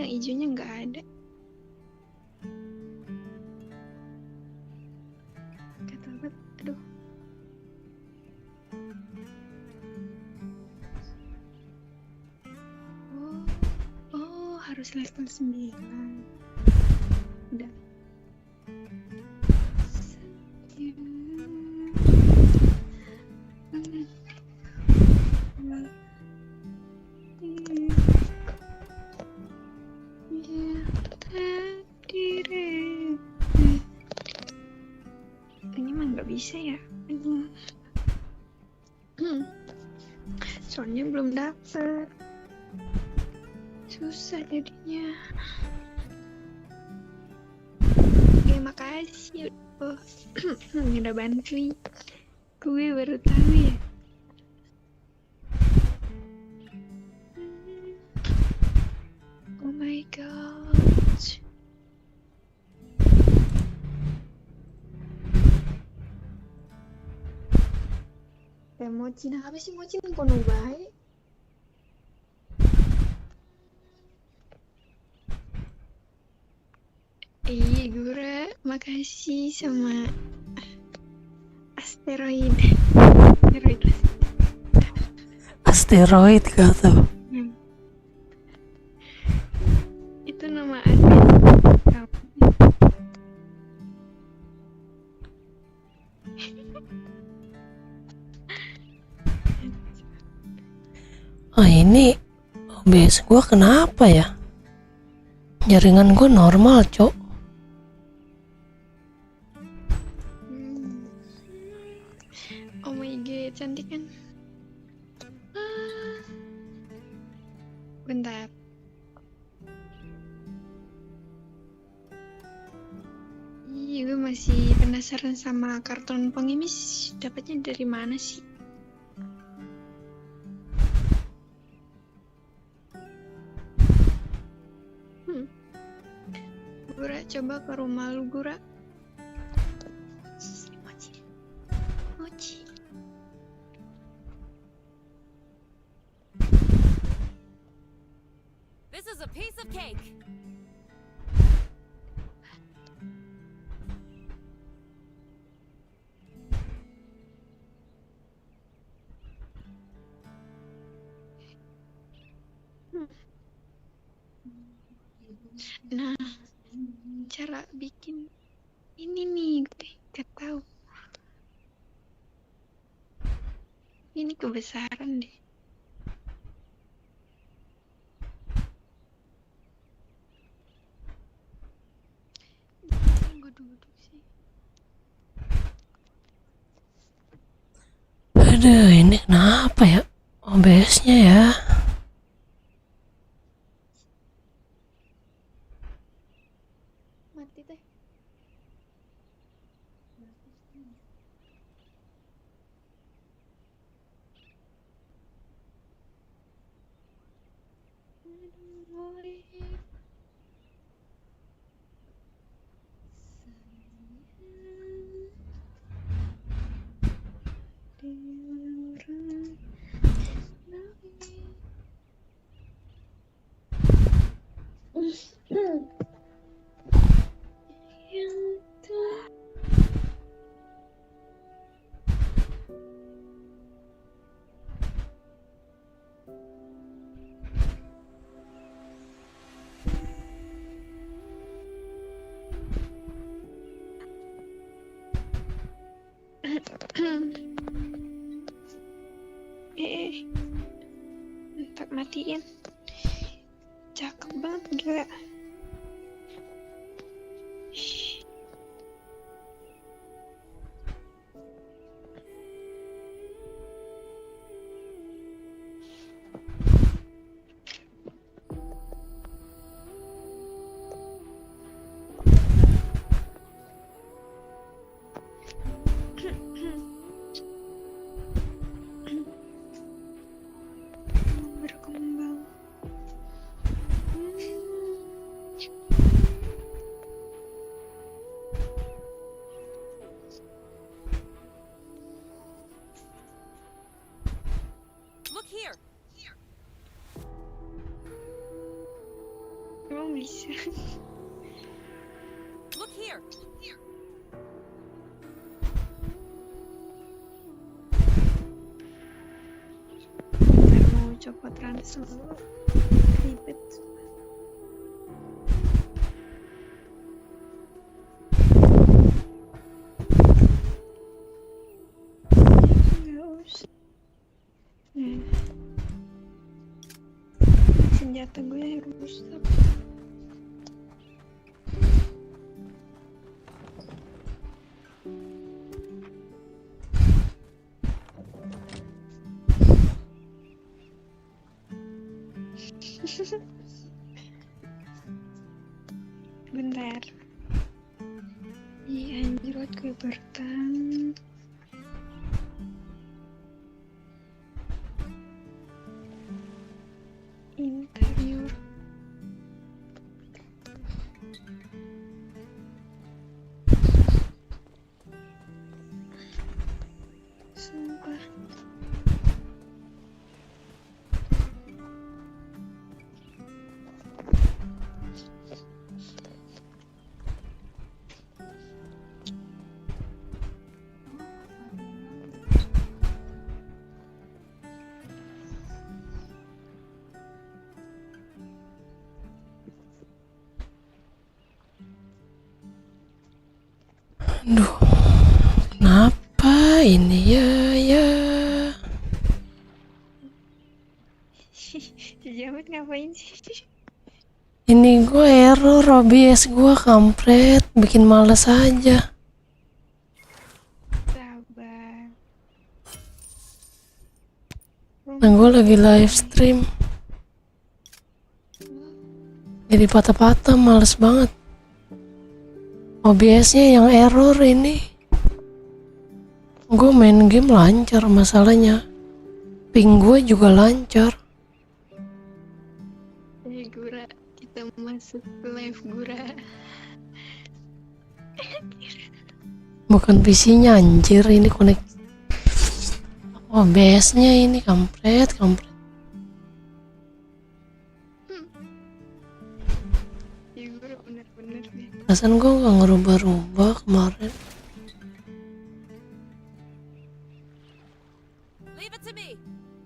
yang hijaunya nggak ada. Kata apa? Aduh. Oh, harus level 9. Udah. Ini mah nggak bisa ya. Soalnya belum dapet. Susah jadinya. Makasih udah bantuin. Gue baru tahu ya. Oh my god. Mochi apa sih mochi nang kono bae? Gura, makasih sama asteroid. Asteroid kata. Itu nama admin. Oh ini OBS gua kenapa ya? Jaringan gua normal, Cok. Oh my god, cantik kan? Bentar. Gue masih penasaran sama karton pengemis. Dapatnya dari mana sih? Gura, coba ke rumah lu, Gura. Mochi. Mochi. This is a piece of cake. Nah, cara bikin ini nih, gue gak tahu. Ini kebesaran deh. Gue duduk sih. Aduh, ini kenapa ya OBS-nya ya? Mati teh. Entar matiin. Cakep banget gila. Berkembang. bisa. Look here. Ntar mau copot ransel ribet. Nggak usah. Nah, senjata gue rusak. Bentar. Iya anjir, gue bertahan. Interior. Sumpah. Aduh, kenapa ini ya? Jamet ngapain sih? Ini gue error, OBS gue kampret, bikin males aja. Sabar. Nah, gue lagi live stream, jadi patah-patah, males banget. OBS-nya yang error ini. Gue main game lancar, masalahnya ping gue juga lancar. Gura, kita masuk live Gura. Bukan PC-nya anjir, ini connect OBS-nya ini kampret. Ya Gura bener-bener deh. Perasaan gue gak ngerubah-rubah kemarin.